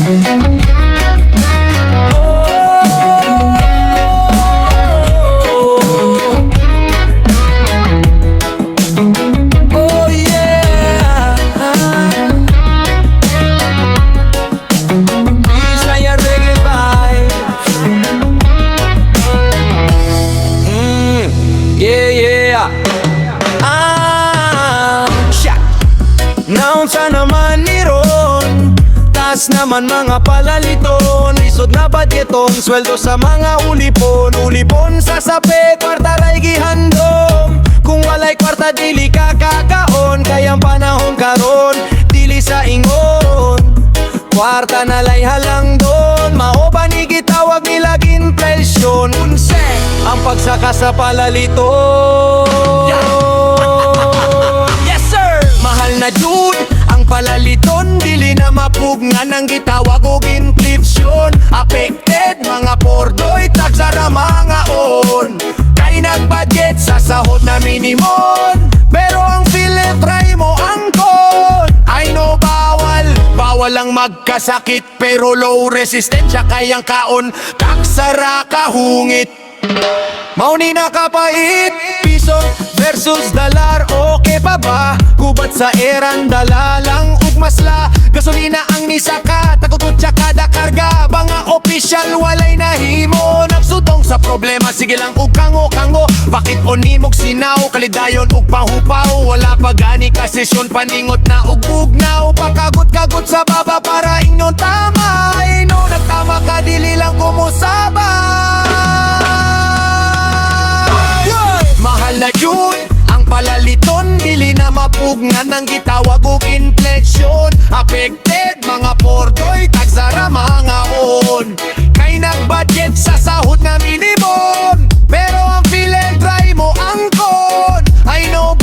Oh yeah, Bisaya reggae vibes. Yeah. Shot. Naunsa naman ni Ron, tas naman mga palaliton. Lisod na badyeton, sweldo sa mga ulipon. Ulipon sa sape, kwarta ray gihandom. Kung walay kwarta dili kakakaon, kayang panahon karon dili sa ingon. Kwarta na lay halang doon, mao ba ni gitawag nila inflation. Unse ang pagsaka sa palaliton. Yes sir! Mahal na jud ang palaliton, dili na mapugnan ang gitawag og inflation. Affected mga pordoy, tagsara mga on. Kay nagbudget sa sahod na minimum, pero ang Philip try mo angkon. I know bawal ang magkasakit, pero low resistensya kayang kaon. Tagsara kahungit, mauni na kapait. Piso versus dalar, okay pa ba? Gubat sa eran, dala lang ug masla. Gasolina ang nisaka, takututsa kada karga. Mga opisyal walay nahimo, nagsudong sa problema, sige lang ug kango. Bakit onimog sinaw, kalidayon ug pahupaw. Wala pa gani kasesyon, paningot na ug bugnaw. Pakagot-kagot sa baba para inyong tama. Ino nagtama ka, dili lang kumusaba. Mahal na jud ang palaliton, dili na mapugnan ang gitawag og inflation. Affected mga pordoy, tagsara mga on. Kay nagbudget sa sahod na minimum, pero ang feeling try mo angkon. I know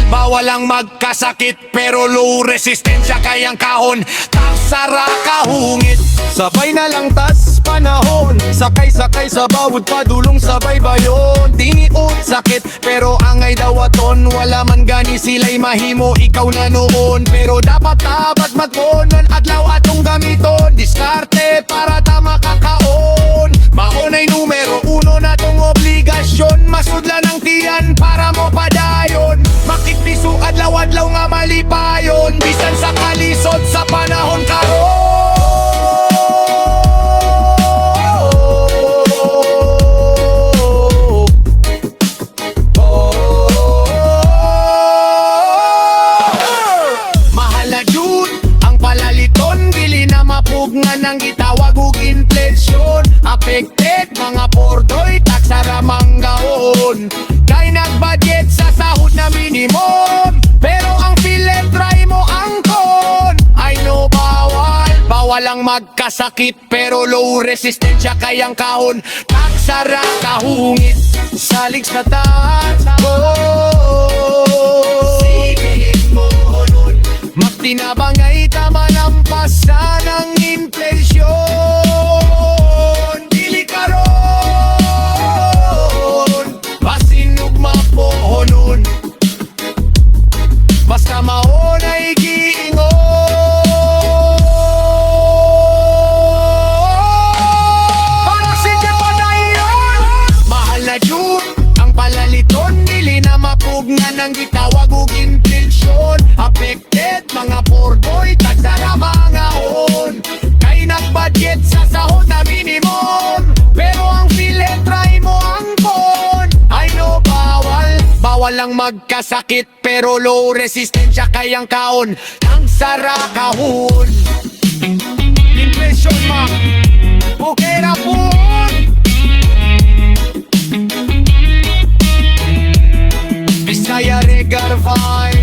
bawal ang magkasakit, pero low resistensya kayang kahon. Tagsara kahungit, sabay na lang tas panahon. Sakay sa bawod padulong sabay bayon. Tiniot sakit, pero angay dawaton. Wala man gani sila'y mahimo, ikaw na noon. Pero dapat magmonon, adlaw atong gamiton. Diskarte para tama kakaon. Maunay numero uno na tong obligasyon. Masudlan ang tiyan para mo padayon. Makikpiso adlaw-adlaw nga malipayon. Bisan sa kalisod sa panahon karon. Nang gitawag og inflation. Affected mga pordoy, tagsara manggaon. Kay nagbudget sa sahod na minimum, pero ang Philip try mo angkon. I know bawal ang magkasakit, pero low resistensya kayang kahon. Tagsara kahungit, salig sa taas. Sigit mo nun, magtinabang ay tama ng pasa ng inflation. Dili karon, basinog mapohonon. Basta maunay giingon. Parang sige pa na iyon. Mahal na jud ang palaliton, dili na mapugnan ang gitawag og inflation. Affected mga pordoy, tagsara mga on. Kay nagbudget sa sahod na minimum, pero ang Philip try mo angkon. I know bawal lang magkasakit, pero low resistensya kayang kaon. Tagsara kahon. Inflation ma, okay na po. Bisaya reggae vibe.